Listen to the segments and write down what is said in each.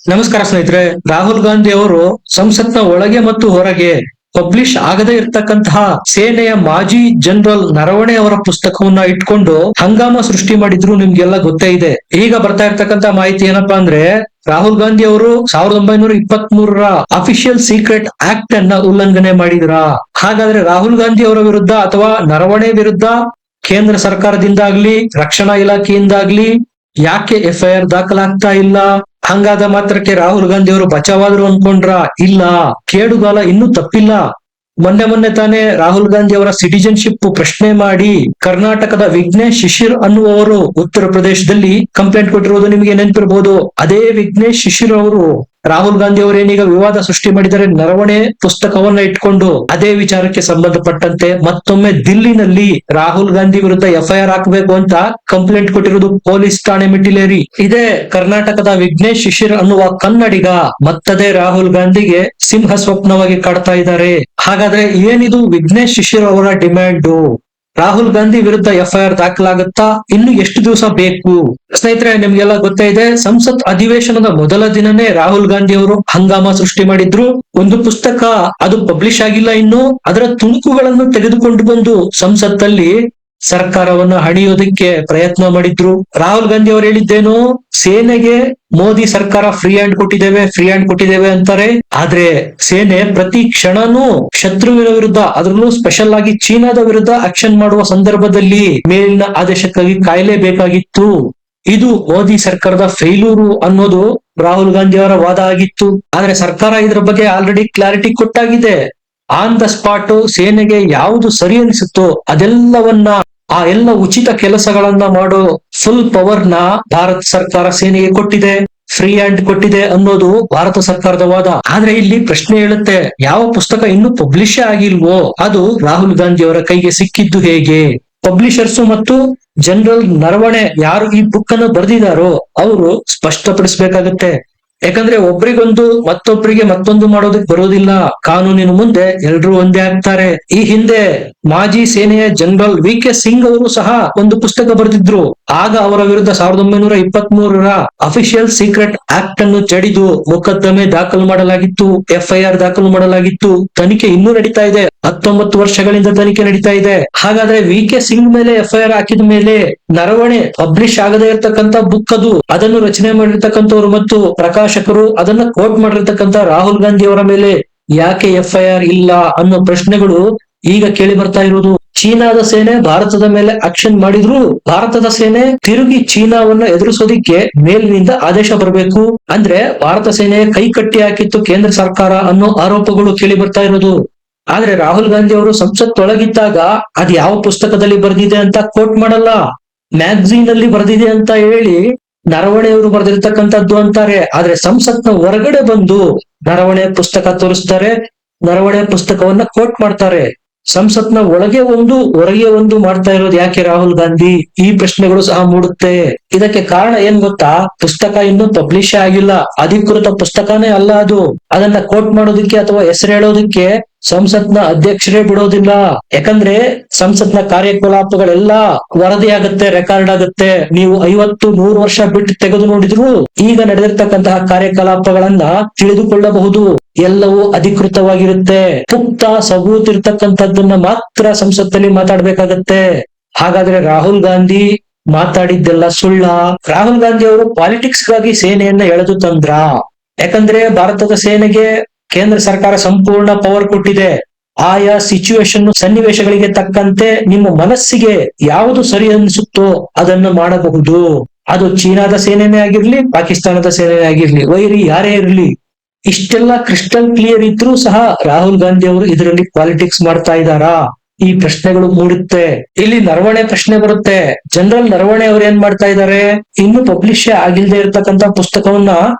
ನಮಸ್ಕಾರ ಸ್ನೇಹಿತರೆ. ರಾಹುಲ್ ಗಾಂಧಿ ಅವರು ಸಂಸತ್ನ ಒಳಗೆ ಮತ್ತು ಹೊರಗೆ ಪಬ್ಲಿಷ್ ಆಗದೇ ಇರ್ತಕ್ಕಂತಹ ಸೇನೆಯ ಮಾಜಿ ಜನರಲ್ ನರವಣೆ ಅವರ ಪುಸ್ತಕವನ್ನ ಇಟ್ಕೊಂಡು ಹಂಗಾಮ ಸೃಷ್ಟಿ ಮಾಡಿದ್ರು ನಿಮ್ಗೆಲ್ಲ ಗೊತ್ತೇ ಇದೆ. ಈಗ ಬರ್ತಾ ಇರ್ತಕ್ಕಂತ ಮಾಹಿತಿ ಏನಪ್ಪಾ ಅಂದ್ರೆ, ರಾಹುಲ್ ಗಾಂಧಿ ಅವರು 1923ರ ಅಫಿಷಿಯಲ್ ಸೀಕ್ರೆಟ್ ಆಕ್ಟ್ ಅನ್ನ ಉಲ್ಲಂಘನೆ ಮಾಡಿದ್ರ. ಹಾಗಾದ್ರೆ ರಾಹುಲ್ ಗಾಂಧಿ ಅವರ ವಿರುದ್ಧ ಅಥವಾ ನರವಣೆ ವಿರುದ್ಧ ಕೇಂದ್ರ ಸರ್ಕಾರದಿಂದಾಗ್ಲಿ ರಕ್ಷಣಾ ಇಲಾಖೆಯಿಂದಾಗ್ಲಿ ಯಾಕೆ FIR ದಾಖಲಾಗ್ತಾ ಇಲ್ಲ? ಹಂಗಾದ ಮಾತ್ರಕ್ಕೆ ರಾಹುಲ್ ಗಾಂಧಿ ಅವರು ಬಚಾವಾದ್ರು ಅನ್ಕೊಂಡ್ರ? ಇಲ್ಲ, ಕೇಡುಗಾಲ ಇನ್ನೂ ತಪ್ಪಿಲ್ಲ. ಮೊನ್ನೆ ತಾನೇ ರಾಹುಲ್ ಗಾಂಧಿ ಅವರ ಸಿಟಿಜನ್ಶಿಪ್ ಪ್ರಶ್ನೆ ಮಾಡಿ ಕರ್ನಾಟಕದ ವಿಘ್ನೇಶ್ ಶಿಶಿರ್ ಅನ್ನುವವರು ಉತ್ತರ ಪ್ರದೇಶದಲ್ಲಿ ಕಂಪ್ಲೇಂಟ್ ಕೊಟ್ಟಿರುವುದು ನಿಮಗೆ ನೆನಪಿರಬಹುದು. ಅದೇ ವಿಘ್ನೇಶ್ ಶಿಶಿರ್ ಅವರು ರಾಹುಲ್ ಗಾಂಧಿ ಅವರೇನೀಗ ವಿವಾದ ಸೃಷ್ಟಿ ಮಾಡಿದರೆ ನರವಣೆ ಪುಸ್ತಕವನ್ನ ಇಟ್ಕೊಂಡು ಅದೇ ವಿಚಾರಕ್ಕೆ ಸಂಬಂಧಪಟ್ಟಂತೆ ಮತ್ತೊಮ್ಮೆ ದಿಲ್ಲಿನಲ್ಲಿ ರಾಹುಲ್ ಗಾಂಧಿ ವಿರುದ್ಧ FIR ಹಾಕಬೇಕು ಅಂತ ಕಂಪ್ಲೇಂಟ್ ಕೊಟ್ಟಿರುವುದು ಪೊಲೀಸ್ ಠಾಣೆ ಮೆಟ್ಟಿಲೇರಿ. ಇದೇ ಕರ್ನಾಟಕದ ವಿಘ್ನೇಶ್ ಶಿಶಿರ್ ಅನ್ನುವ ಕನ್ನಡಿಗ ಮತ್ತದೇ ರಾಹುಲ್ ಗಾಂಧಿಗೆ ಸಿಂಹ ಸ್ವಪ್ನವಾಗಿ ಕಾಡ್ತಾ ಇದ್ದಾರೆ. ಹಾಗಾದ್ರೆ ಏನಿದು ವಿಘ್ನೇಶ್ ಶಿಶಿರ್ ಅವರ ಡಿಮ್ಯಾಂಡ್? ರಾಹುಲ್ ಗಾಂಧಿ ವಿರುದ್ಧ FIR ದಾಖಲಾಗುತ್ತಾ? ಇನ್ನು ಎಷ್ಟು ದಿವಸ ಬೇಕು? ಸ್ನೇಹಿತರೆ, ನಿಮ್ಗೆಲ್ಲ ಗೊತ್ತೇ ಇದೆ, ಸಂಸತ್ ಅಧಿವೇಶನದ ಮೊದಲ ದಿನನೇ ರಾಹುಲ್ ಗಾಂಧಿ ಅವರು ಹಂಗಾಮ ಸೃಷ್ಟಿ ಮಾಡಿದ್ರು. ಒಂದು ಪುಸ್ತಕ ಅದು ಪಬ್ಲಿಷ್ ಆಗಿಲ್ಲ, ಇನ್ನು ಅದರ ತುಣುಕುಗಳನ್ನು ತೆಗೆದುಕೊಂಡು ಬಂದು ಸಂಸತ್ತಲ್ಲಿ ಸರ್ಕಾರವನ್ನ ಹಣಿಯೋದಕ್ಕೆ ಪ್ರಯತ್ನ ಮಾಡಿದ್ರು. ರಾಹುಲ್ ಗಾಂಧಿ ಅವರು ಹೇಳಿದ್ದೇನು, ಸೇನೆಗೆ ಮೋದಿ ಸರ್ಕಾರ ಫ್ರೀ ಹ್ಯಾಂಡ್ ಕೊಟ್ಟಿದ್ದೇವೆ ಅಂತಾರೆ. ಆದ್ರೆ ಸೇನೆ ಪ್ರತಿ ಕ್ಷಣನೂ ಶತ್ರುವಿನ ವಿರುದ್ಧ, ಅದರಲ್ಲೂ ಸ್ಪೆಷಲ್ ಆಗಿ ಚೀನಾದ ವಿರುದ್ಧ ಆಕ್ಷನ್ ಮಾಡುವ ಸಂದರ್ಭದಲ್ಲಿ ಮೇಲಿನ ಆದೇಶಕ್ಕಾಗಿ ಕಾಯಲೇಬೇಕಾಗಿತ್ತು. ಇದು ಮೋದಿ ಸರ್ಕಾರದ ಫೇಲ್ಯೂರು ಅನ್ನೋದು ರಾಹುಲ್ ಗಾಂಧಿ ಅವರ ವಾದ ಆಗಿತ್ತು. ಆದ್ರೆ ಸರ್ಕಾರ ಇದ್ರ ಬಗ್ಗೆ ಆಲ್ರೆಡಿ ಕ್ಲಾರಿಟಿ ಕೊಟ್ಟಾಗಿದೆ. ಆನ್ ದ ಸ್ಪಾಟ್ ಸೇನೆಗೆ ಯಾವುದು ಸರಿ ಅನಿಸುತ್ತೋ ಅದೆಲ್ಲವನ್ನ, ಆ ಎಲ್ಲ ಉಚಿತ ಕೆಲಸಗಳನ್ನ ಮಾಡೋ ಫುಲ್ ಪವರ್ ನ ಭಾರತ ಸರ್ಕಾರ ಸೇನೆಗೆ ಕೊಟ್ಟಿದೆ, ಫ್ರೀ ಹ್ಯಾಂಡ್ ಕೊಟ್ಟಿದೆ ಅನ್ನೋದು ಭಾರತ ಸರ್ಕಾರದ ವಾದ. ಆದ್ರೆ ಇಲ್ಲಿ ಪ್ರಶ್ನೆ ಹೇಳುತ್ತೆ, ಯಾವ ಪುಸ್ತಕ ಇನ್ನೂ ಪಬ್ಲಿಷ್ ಆಗಿಲ್ವೋ ಅದು ರಾಹುಲ್ ಗಾಂಧಿ ಅವರ ಕೈಗೆ ಸಿಕ್ಕಿದ್ದು ಹೇಗೆ? ಪಬ್ಲಿಷರ್ಸ್ ಮತ್ತು ಜನರಲ್ ನರವಣೆ ಯಾರು ಈ ಬುಕ್ ಅನ್ನು ಬರೆದಿದ್ದಾರೋ ಅವರು ಸ್ಪಷ್ಟಪಡಿಸಬೇಕಾಗುತ್ತೆ. ಯಾಕಂದ್ರೆ ಒಬ್ರಿಗೊಂದು ಮತ್ತೊಬ್ಬರಿಗೆ ಮತ್ತೊಂದು ಮಾಡೋದಕ್ಕೆ ಬರೋದಿಲ್ಲ. ಕಾನೂನಿನ ಮುಂದೆ ಎಲ್ರೂ ಒಂದೇ ಆಗ್ತಾರೆ. ಈ ಹಿಂದೆ ಮಾಜಿ ಸೇನೆಯ ಜನರಲ್ VK ಸಿಂಗ್ ಅವರು ಸಹ ಒಂದು ಪುಸ್ತಕ ಬರೆದಿದ್ರು. ಆಗ ಅವರ ವಿರುದ್ಧ 1923ರ ಅಫಿಷಿಯಲ್ ಸೀಕ್ರೆಟ್ ಆಕ್ಟ್ ಅನ್ನು ಜಡಿದು ಮೊಕದ್ದಮೆ ದಾಖಲು ಮಾಡಲಾಗಿತ್ತು, FIR ದಾಖಲು ಮಾಡಲಾಗಿತ್ತು. ತನಿಖೆ ಇನ್ನೂ ನಡೀತಾ ಇದೆ, 19 ವರ್ಷಗಳಿಂದ ತನಿಖೆ ನಡೀತಾ ಇದೆ. ಹಾಗಾದ್ರೆ VK ಸಿಂಗ್ ಮೇಲೆ FIR ಹಾಕಿದ ಮೇಲೆ ನರವಣೆ ಪಬ್ಲಿಷ್ ಆಗದೇ ಇರತಕ್ಕಂತ ಬುಕ್ ಅದು, ಅದನ್ನು ರಚನೆ ಮಾಡಿರ್ತಕ್ಕಂಥವ್ರು ಮತ್ತು ಪ್ರಕಾಶಕರು ಅದನ್ನ ಕೋಟ್ ಮಾಡಿರ್ತಕ್ಕಂಥ ರಾಹುಲ್ ಗಾಂಧಿ ಅವರ ಮೇಲೆ ಯಾಕೆ FIR ಇಲ್ಲ ಅನ್ನೋ ಪ್ರಶ್ನೆಗಳು ಈಗ ಕೇಳಿ ಬರ್ತಾ ಇರುವುದು. ಚೀನಾದ ಸೇನೆ ಭಾರತದ ಮೇಲೆ ಆಕ್ಷನ್ ಮಾಡಿದ್ರು ಭಾರತದ ಸೇನೆ ತಿರುಗಿ ಚೀನಾವನ್ನ ಎದುರಿಸೋದಿಕ್ಕೆ ಮೇಲಿನಿಂದ ಆದೇಶ ಬರಬೇಕು. ಅಂದ್ರೆ ಭಾರತ ಸೇನೆ ಕೈ ಕಟ್ಟಿ ಹಾಕಿತ್ತು ಕೇಂದ್ರ ಸರ್ಕಾರ ಅನ್ನೋ ಆರೋಪಗಳು ಕೇಳಿ ಬರ್ತಾ ಇರೋದು. ಆದ್ರೆ ರಾಹುಲ್ ಗಾಂಧಿ ಅವರು ಸಂಸತ್ತೊಳಗಿದ್ದಾಗ ಅದ್ ಯಾವ ಪುಸ್ತಕದಲ್ಲಿ ಬರೆದಿದೆ ಅಂತ ಕೋಟ್ ಮಾಡಲ್ಲ, ಮ್ಯಾಗಝೀನ್ ಅಲ್ಲಿ ಬರೆದಿದೆ ಅಂತ ಹೇಳಿ ನರವಣೆ ಅವರು ಬರೆದಿರ್ತಕ್ಕಂಥದ್ದು ಅಂತಾರೆ. ಆದ್ರೆ ಸಂಸತ್ನ ಹೊರಗಡೆ ಬಂದು ನರವಣೆ ಪುಸ್ತಕ ತೋರಿಸ್ತಾರೆ, ನರವಣೆ ಪುಸ್ತಕವನ್ನ ಕೋಟ್ ಮಾಡ್ತಾರೆ. ಸಂಸತ್ನ ಒಳಗೆ ಒಂದು ಹೊರಗೆ ಒಂದು ಮಾಡ್ತಾ ಇರೋದು ಯಾಕೆ ರಾಹುಲ್ ಗಾಂಧಿ? ಈ ಪ್ರಶ್ನೆಗಳು ಸಹ ಮೂಡುತ್ತೆ. ಇದಕ್ಕೆ ಕಾರಣ ಏನ್ ಗೊತ್ತಾ? ಪುಸ್ತಕ ಇನ್ನೂ ಪಬ್ಲಿಷ್ ಆಗಿಲ್ಲ, ಅಧಿಕೃತ ಪುಸ್ತಕನೇ ಅಲ್ಲ ಅದು. ಅದನ್ನ ಕೋಟ್ ಮಾಡೋದಕ್ಕೆ ಅಥವಾ ಹೆಸರು ಹೇಳೋದಕ್ಕೆ ಸಂಸತ್ನ ಅಧ್ಯಕ್ಷರೇ ಬಿಡೋದಿಲ್ಲ. ಯಾಕಂದ್ರೆ ಸಂಸತ್ನ ಕಾರ್ಯಕಲಾಪಗಳೆಲ್ಲ ವರದಿ ಆಗುತ್ತೆ, ರೆಕಾರ್ಡ್ ಆಗುತ್ತೆ. ನೀವು 50-100 ವರ್ಷ ಬಿಟ್ಟು ತೆಗೆದು ನೋಡಿದ್ರು ಈಗ ನಡೆದಿರ್ತಕ್ಕಂತಹ ಕಾರ್ಯಕಲಾಪಗಳನ್ನ ತಿಳಿದುಕೊಳ್ಳಬಹುದು. ಎಲ್ಲವೂ ಅಧಿಕೃತವಾಗಿರುತ್ತೆ. ಪುಕ್ತ ಸಬೂತಿರ್ತಕ್ಕಂಥದ್ದನ್ನ ಮಾತ್ರ ಸಂಸತ್ತಲ್ಲಿ ಮಾತಾಡ್ಬೇಕಾಗತ್ತೆ. ಹಾಗಾದ್ರೆ ರಾಹುಲ್ ಗಾಂಧಿ ಮಾತಾಡಿದ್ದೆಲ್ಲ ಸುಳ್ಳ? ರಾಹುಲ್ ಗಾಂಧಿ ಅವರು ಪಾಲಿಟಿಕ್ಸ್ ಗಾಗಿ ಸೇನೆಯನ್ನ ಎಳೆದು ತಂದ್ರ? ಯಾಕಂದ್ರೆ ಭಾರತದ ಸೇನೆಗೆ ಕೇಂದ್ರ ಸರ್ಕಾರ ಸಂಪೂರ್ಣ ಪವರ್ ಕೊಟ್ಟಿದೆ. ಆಯಾ ಸಿಚುವೇಶನ್ ಸನ್ನಿವೇಶಗಳಿಗೆ ತಕ್ಕಂತೆ ನಿಮ್ಮ ಮನಸ್ಸಿಗೆ ಯಾವುದು ಸರಿ ಅನಿಸುತ್ತೋ ಅದನ್ನು ಮಾಡಬಹುದು. ಅದು ಚೀನಾದ ಸೇನೆನೇ ಆಗಿರ್ಲಿ, ಪಾಕಿಸ್ತಾನದ ಸೇನೆನೇ ಆಗಿರ್ಲಿ, ವೈರಿ ಯಾರೇ ಇರ್ಲಿ. ಇಷ್ಟೆಲ್ಲ ಕ್ರಿಸ್ಟಲ್ ಕ್ಲಿಯರ್ ಇದ್ರೂ ಸಹ ರಾಹುಲ್ ಗಾಂಧಿ ಅವರು ಇದರಲ್ಲಿ ಪಾಲಿಟಿಕ್ಸ್ ಮಾಡ್ತಾ ಇದ್ದಾರಾ? ಈ ಪ್ರಶ್ನೆಗಳು ಮೂಡುತ್ತೆ. ಇಲ್ಲಿ ನರವಣೆ ಪ್ರಶ್ನೆ ಬರುತ್ತೆ. ಜನರಲ್ ನರವಣೆ ಅವರು ಏನ್ ಮಾಡ್ತಾ ಇದ್ದಾರೆ, ಇನ್ನು ಪಬ್ಲಿಷ್ ಆಗಿಲ್ಲದೆ ಇರ್ತಕ್ಕಂತ ಪುಸ್ತಕವನ್ನ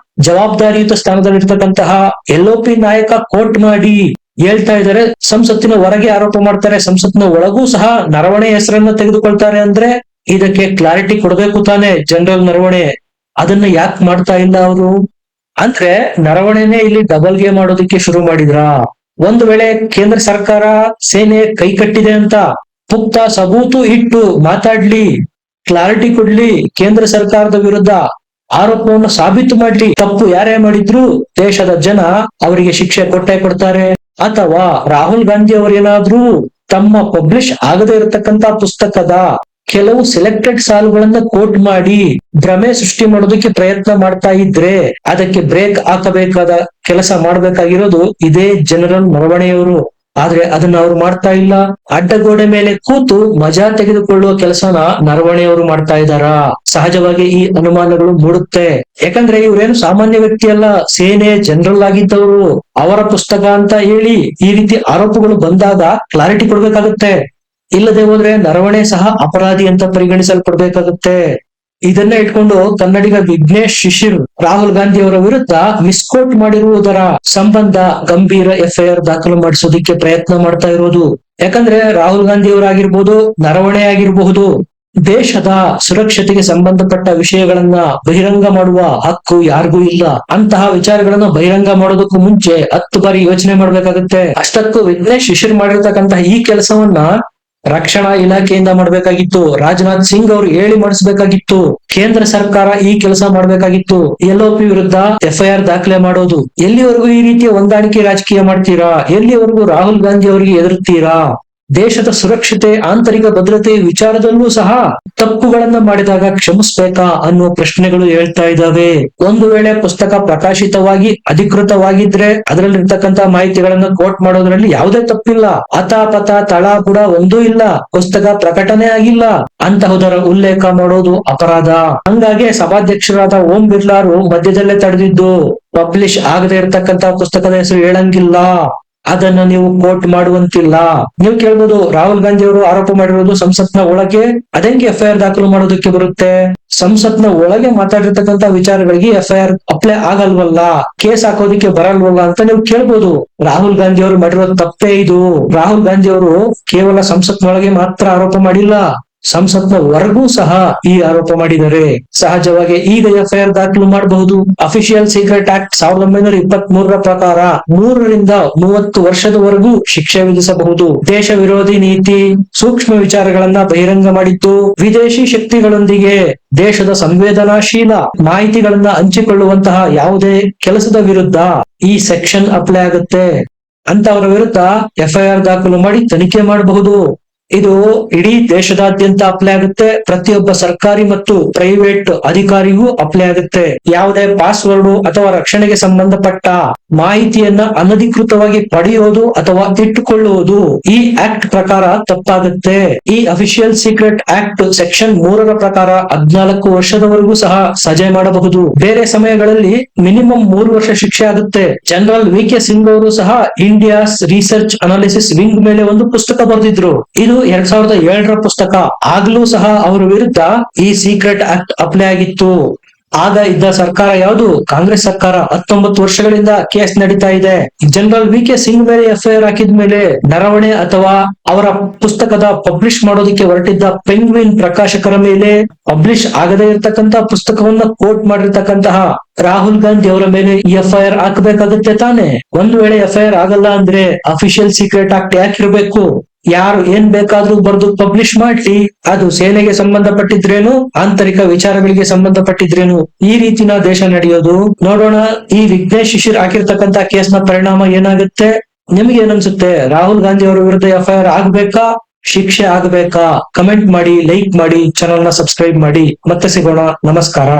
ಜವಾಬ್ದಾರಿಯುತ ಸ್ಥಾನದಲ್ಲಿರ್ತಕ್ಕಂತಹ LOP ನಾಯಕ ಕೋಟ್ ಮಾಡಿ ಹೇಳ್ತಾ ಇದ್ದಾರೆ. ಸಂಸತ್ತಿನ ಹೊರಗೆ ಆರೋಪ ಮಾಡ್ತಾರೆ, ಸಂಸತ್ತಿನ ಒಳಗೂ ಸಹ ನರವಣೆ ಹೆಸರನ್ನ ತೆಗೆದುಕೊಳ್ತಾರೆ. ಅಂದ್ರೆ ಇದಕ್ಕೆ ಕ್ಲಾರಿಟಿ ಕೊಡ್ಬೇಕು ತಾನೆ ಜನರಲ್ ನರವಣೆ. ಅದನ್ನ ಯಾಕೆ ಮಾಡ್ತಾ ಇಲ್ಲ ಅವರು? ಅಂದ್ರೆ ನರವಣೆನೆ ಇಲ್ಲಿ ಡಬಲ್ ಗೇಮ್ ಮಾಡೋದಕ್ಕೆ ಶುರು ಮಾಡಿದ್ರ? ಒಂದು ವೇಳೆ ಕೇಂದ್ರ ಸರ್ಕಾರ ಸೇನೆ ಕೈ ಕಟ್ಟಿದೆ ಅಂತ ಪುಕ್ತ ಸಬೂತು ಇಟ್ಟು ಮಾತಾಡ್ಲಿ, ಕ್ಲಾರಿಟಿ ಕೊಡ್ಲಿ ಕೇಂದ್ರ ಸರ್ಕಾರದ ವಿರುದ್ಧ, ಆರೋಪವನ್ನು ಸಾಬೀತು ಮಾಡ್ಲಿ. ತಪ್ಪು ಯಾರೇ ಮಾಡಿದ್ರು ದೇಶದ ಜನ ಅವರಿಗೆ ಶಿಕ್ಷೆ ಕೊಟ್ಟೇ ಕೊಡ್ತಾರೆ. ಅಥವಾ ರಾಹುಲ್ ಗಾಂಧಿ ಅವರೇನಾದ್ರೂ ತಮ್ಮ ಪಬ್ಲಿಷ್ ಆಗದೆ ಇರತಕ್ಕಂತ ಪುಸ್ತಕದ ಕೆಲವು ಸೆಲೆಕ್ಟೆಡ್ ಸಾಲುಗಳನ್ನ ಕೋಟ್ ಮಾಡಿ ಭ್ರಮೆ ಸೃಷ್ಟಿ ಮಾಡೋದಕ್ಕೆ ಪ್ರಯತ್ನ ಮಾಡ್ತಾ ಇದ್ರೆ ಅದಕ್ಕೆ ಬ್ರೇಕ್ ಹಾಕಬೇಕಾದ ಕೆಲಸ ಮಾಡ್ಬೇಕಾಗಿರೋದು ಇದೇ ಜನರಲ್ ನರವಣೆಯವರು. ಆದ್ರೆ ಅದನ್ನ ಅವ್ರು ಮಾಡ್ತಾ ಇಲ್ಲ. ಅಡ್ಡಗೋಡೆ ಮೇಲೆ ಕೂತು ಮಜಾ ತೆಗೆದುಕೊಳ್ಳುವ ಕೆಲಸನ ನರವಣೆಯವರು ಮಾಡ್ತಾ ಇದ್ದಾರ. ಸಹಜವಾಗಿ ಈ ಅನುಮಾನಗಳು ಮೂಡುತ್ತೆ. ಯಾಕಂದ್ರೆ ಇವ್ರೇನು ಸಾಮಾನ್ಯ ವ್ಯಕ್ತಿ ಅಲ್ಲ, ಸೇನೆ ಜನರಲ್ ಆಗಿದ್ದವರು. ಅವರ ಪುಸ್ತಕ ಅಂತ ಹೇಳಿ ಈ ರೀತಿ ಆರೋಪಗಳು ಬಂದಾಗ ಕ್ಲಾರಿಟಿ ಕೊಡ್ಬೇಕಾಗುತ್ತೆ. ಇಲ್ಲದೆ ಹೋದ್ರೆ ನರವಣೆ ಸಹ ಅಪರಾಧಿ ಅಂತ ಪರಿಗಣಿಸಲ್ಪಡ್ಬೇಕಾಗುತ್ತೆ. ಇದನ್ನ ಇಟ್ಕೊಂಡು ಕನ್ನಡಿಗ ವಿಘ್ನೇಶ್ ಶಿಶಿರ್ ರಾಹುಲ್ ಗಾಂಧಿ ಅವರ ವಿರುದ್ಧ ಮಿಸ್ಕೋಟ್ ಮಾಡಿರುವುದರ ಸಂಬಂಧ ಗಂಭೀರ ಎಫ್ಐಆರ್ ದಾಖಲು ಮಾಡಿಸೋದಿಕ್ಕೆ ಪ್ರಯತ್ನ ಮಾಡ್ತಾ ಇರೋದು. ಯಾಕಂದ್ರೆ ರಾಹುಲ್ ಗಾಂಧಿ ಅವರಾಗಿರ್ಬೋದು, ನರವಣೆ ಆಗಿರಬಹುದು, ದೇಶದ ಸುರಕ್ಷತೆಗೆ ಸಂಬಂಧಪಟ್ಟ ವಿಷಯಗಳನ್ನ ಬಹಿರಂಗ ಮಾಡುವ ಹಕ್ಕು ಯಾರಿಗೂ ಇಲ್ಲ. ಅಂತಹ ವಿಚಾರಗಳನ್ನ ಬಹಿರಂಗ ಮಾಡೋದಕ್ಕೂ ಮುಂಚೆ 10 ಬಾರಿ ಯೋಚನೆ ಮಾಡ್ಬೇಕಾಗುತ್ತೆ. ಅಷ್ಟಕ್ಕೂ ವಿಘ್ನೇಶ್ ಶಿಶಿರ್ ಮಾಡಿರ್ತಕ್ಕಂತಹ ಈ ಕೆಲಸವನ್ನ ರಕ್ಷಣಾ ಇಲಾಖೆಯಿಂದ ಮಾಡ್ಬೇಕಾಗಿತ್ತು. ರಾಜನಾಥ್ ಸಿಂಗ್ ಅವರು ಹೇಳಿ ಮಾಡಿಸ್ಬೇಕಾಗಿತ್ತು. ಕೇಂದ್ರ ಸರ್ಕಾರ ಈ ಕೆಲಸ ಮಾಡ್ಬೇಕಾಗಿತ್ತು. LOP ವಿರುದ್ಧ ಎಫ್ಐಆರ್ ದಾಖಲೆ ಮಾಡೋದು. ಎಲ್ಲಿವರೆಗೂ ಈ ರೀತಿಯ ಹೊಂದಾಣಿಕೆ ರಾಜಕೀಯ ಮಾಡ್ತೀರಾ? ಎಲ್ಲಿವರೆಗೂ ರಾಹುಲ್ ಗಾಂಧಿ ಅವರಿಗೆ ಎದುರುತ್ತೀರಾ? ದೇಶದ ಸುರಕ್ಷತೆ, ಆಂತರಿಕ ಭದ್ರತೆ ವಿಚಾರದಲ್ಲೂ ಸಹ ತಪ್ಪುಗಳನ್ನ ಮಾಡಿದಾಗ ಕ್ಷಮಿಸ್ಬೇಕಾ ಅನ್ನುವ ಪ್ರಶ್ನೆಗಳು ಹೇಳ್ತಾ ಇದ್ದಾವೆ. ಒಂದು ವೇಳೆ ಪುಸ್ತಕ ಪ್ರಕಾಶಿತವಾಗಿ ಅಧಿಕೃತವಾಗಿದ್ರೆ ಅದರಲ್ಲಿರ್ತಕ್ಕಂಥ ಮಾಹಿತಿಗಳನ್ನ ಕೋಟ್ ಮಾಡೋದ್ರಲ್ಲಿ ಯಾವುದೇ ತಪ್ಪಿಲ್ಲ. ಅತಾಪತ ತಳ ಕೂಡ ಒಂದೂ ಇಲ್ಲ. ಪುಸ್ತಕ ಪ್ರಕಟಣೆ ಆಗಿಲ್ಲ ಅಂತಹುದರ ಉಲ್ಲೇಖ ಮಾಡೋದು ಅಪರಾಧ. ಹಂಗಾಗಿ ಸಭಾಧ್ಯಕ್ಷರಾದ ಓಂ ಬಿರ್ಲಾರು ಮಧ್ಯದಲ್ಲೇ ತಡೆದಿದ್ದು ಪಬ್ಲಿಷ್ ಆಗದೆ ಇರತಕ್ಕಂತ ಪುಸ್ತಕದ ಹೆಸರು ಹೇಳಂಗಿಲ್ಲ, ಅದನ್ನ ನೀವು ಕೋಟ್ ಮಾಡುವಂತಿಲ್ಲ. ನೀವು ಕೇಳ್ಬೋದು, ರಾಹುಲ್ ಗಾಂಧಿ ಅವರು ಆರೋಪ ಮಾಡಿರೋದು ಸಂಸತ್ನ ಒಳಗೆ, ಅದಂಗೆ ಎಫ್ಐಆರ್ ದಾಖಲು ಮಾಡೋದಕ್ಕೆ ಬರುತ್ತೆ? ಸಂಸತ್ನ ಒಳಗೆ ಮಾತಾಡಿರ್ತಕ್ಕಂಥ ವಿಚಾರಗಳಿಗೆ ಎಫ್ಐಆರ್ ಅಪ್ಲೈ ಆಗಲ್ವಲ್ಲ, ಕೇಸ್ ಹಾಕೋದಿಕ್ಕೆ ಬರಲ್ವಲ್ಲ ಅಂತ ನೀವು ಕೇಳ್ಬೋದು. ರಾಹುಲ್ ಗಾಂಧಿ ಅವರು ಮಾಡಿರೋದು ತಪ್ಪೇ ಇದು. ರಾಹುಲ್ ಗಾಂಧಿ ಅವರು ಕೇವಲ ಸಂಸತ್ನೊಳಗೆ ಮಾತ್ರ ಆರೋಪ ಮಾಡಿಲ್ಲ, ಸಂಸತ್ನ ಹೊರಗೂ ಸಹ ಈ ಆರೋಪ ಮಾಡಿದ್ದಾರೆ. ಸಹಜವಾಗಿ ಈಗ ಎಫ್ಐಆರ್ ದಾಖಲು ಮಾಡಬಹುದು. ಅಫಿಷಿಯಲ್ ಸೀಕ್ರೆಟ್ ಆಕ್ಟ್ 1923 ಪ್ರಕಾರ 3 ರಿಂದ 30 ವರ್ಷದವರೆಗೂ ಶಿಕ್ಷೆ ವಿಧಿಸಬಹುದು. ದೇಶ ವಿರೋಧಿ ನೀತಿ, ಸೂಕ್ಷ್ಮ ವಿಚಾರಗಳನ್ನ ಬಹಿರಂಗ ಮಾಡಿದ್ದು, ವಿದೇಶಿ ಶಕ್ತಿಗಳೊಂದಿಗೆ ದೇಶದ ಸಂವೇದನಾಶೀಲ ಮಾಹಿತಿಗಳನ್ನ ಹಂಚಿಕೊಳ್ಳುವಂತಹ ಯಾವುದೇ ಕೆಲಸದ ವಿರುದ್ಧ ಈ ಸೆಕ್ಷನ್ ಅಪ್ಲೈ ಆಗುತ್ತೆ. ಅಂತವರ ವಿರುದ್ಧ ಎಫ್ಐಆರ್ ದಾಖಲು ಮಾಡಿ ತನಿಖೆ ಮಾಡಬಹುದು. ಇದು ಇಡೀ ದೇಶದಾದ್ಯಂತ ಅಪ್ಲೈ ಆಗುತ್ತೆ. ಪ್ರತಿಯೊಬ್ಬ ಸರ್ಕಾರಿ ಮತ್ತು ಪ್ರೈವೇಟ್ ಅಧಿಕಾರಿಗೂ ಅಪ್ಲೈ ಆಗುತ್ತೆ. ಯಾವುದೇ ಪಾಸ್ವರ್ಡ್ ಅಥವಾ ರಕ್ಷಣೆಗೆ ಸಂಬಂಧಪಟ್ಟ ಮಾಹಿತಿಯನ್ನ ಅನಧಿಕೃತವಾಗಿ ಪಡೆಯುವುದು ಅಥವಾ ಇಟ್ಟುಕೊಳ್ಳುವುದು ಈ ಆಕ್ಟ್ ಪ್ರಕಾರ ತಪ್ಪಾಗುತ್ತೆ. ಈ ಅಫಿಷಿಯಲ್ ಸೀಕ್ರೆಟ್ ಆಕ್ಟ್ ಸೆಕ್ಷನ್ 3 ಪ್ರಕಾರ 14 ವರ್ಷದವರೆಗೂ ಸಹ ಸಜೆ ಮಾಡಬಹುದು. ಬೇರೆ ಸಮಯಗಳಲ್ಲಿ ಮಿನಿಮಮ್ 3 ವರ್ಷ ಶಿಕ್ಷೆ ಆಗುತ್ತೆ. ಜನರಲ್ VK ಸಿಂಗ್ ಅವರು ಸಹ ಇಂಡಿಯಾಸ್ ರಿಸರ್ಚ್ ಅನಾಲಿಸಿಸ್ ವಿಂಗ್ ಮೇಲೆ ಒಂದು ಪುಸ್ತಕ ಬರೆದಿದ್ರು. ಇದು 2007ರ ಪುಸ್ತಕ. ಆಗ್ಲೂ ಸಹ ಅವರ ವಿರುದ್ಧ ಈ ಸೀಕ್ರೆಟ್ ಆಕ್ಟ್ ಅಪ್ಲೈ ಆಗಿತ್ತು. ಆಗ ಇದ್ದ ಸರ್ಕಾರ ಯಾವುದು? ಕಾಂಗ್ರೆಸ್ ಸರ್ಕಾರ. 19 ವರ್ಷಗಳಿಂದ ಕೇಸ್ ನಡೀತಾ ಇದೆ. ಜನರಲ್ VK ಸಿಂಗ್ ಮೇಲೆ ಎಫ್ಐಆರ್ ಹಾಕಿದ್ಮೇಲೆ ನರವಣೆ ಅಥವಾ ಅವರ ಪುಸ್ತಕದ ಪಬ್ಲಿಷ್ ಮಾಡೋದಕ್ಕೆ ಹೊರಟಿದ್ದ ಪೆಂಗ್ವಿನ್ ಪ್ರಕಾಶಕರ ಮೇಲೆ ಪಬ್ಲಿಷ್ ಆಗದೇ ಇರತಕ್ಕಂತ ಪುಸ್ತಕವನ್ನ ಕೋಟ್ ಮಾಡಿರ್ತಕ್ಕಂತಹ ರಾಹುಲ್ ಗಾಂಧಿ ಅವರ ಮೇಲೆ ಎಫ್ಐಆರ್ ಹಾಕಬೇಕಾಗುತ್ತೆ ತಾನೆ. ಒಂದು ವೇಳೆ ಎಫ್ಐಆರ್ ಆಗಲ್ಲ ಅಂದ್ರೆ ಅಫಿಷಿಯಲ್ ಸೀಕ್ರೆಟ್ ಆಕ್ಟ್ ಯಾಕಿರ್ಬೇಕು? ಯಾರು ಏನ್ ಬೇಕಾದ್ರೂ ಬರೆದು ಪಬ್ಲಿಷ್ ಮಾಡ್ಲಿ, ಅದು ಸೇನೆಗೆ ಸಂಬಂಧಪಟ್ಟಿದ್ರೇನು, ಆಂತರಿಕ ವಿಚಾರಗಳಿಗೆ ಸಂಬಂಧಪಟ್ಟಿದ್ರೇನು, ಈ ರೀತಿನ ದೇಶ ನಡೆಯೋದು. ನೋಡೋಣ ಈ ವಿಘ್ನೇಶ್ ಶಿಶಿರ್ ಹಾಕಿರ್ತಕ್ಕಂತ ಕೇಸ್ ನ ಪರಿಣಾಮ ಏನಾಗುತ್ತೆ. ನಿಮ್ಗೆ ಏನನ್ಸುತ್ತೆ? ರಾಹುಲ್ ಗಾಂಧಿ ಅವರ ವಿರುದ್ಧ ಎಫ್ಐಆರ್ ಆಗ್ಬೇಕಾ, ಶಿಕ್ಷೆ ಆಗ್ಬೇಕಾ? ಕಮೆಂಟ್ ಮಾಡಿ, ಲೈಕ್ ಮಾಡಿ, ಚಾನೆಲ್ ನ ಸಬ್ಸ್ಕ್ರೈಬ್ ಮಾಡಿ. ಮತ್ತೆ ಸಿಗೋಣ. ನಮಸ್ಕಾರ.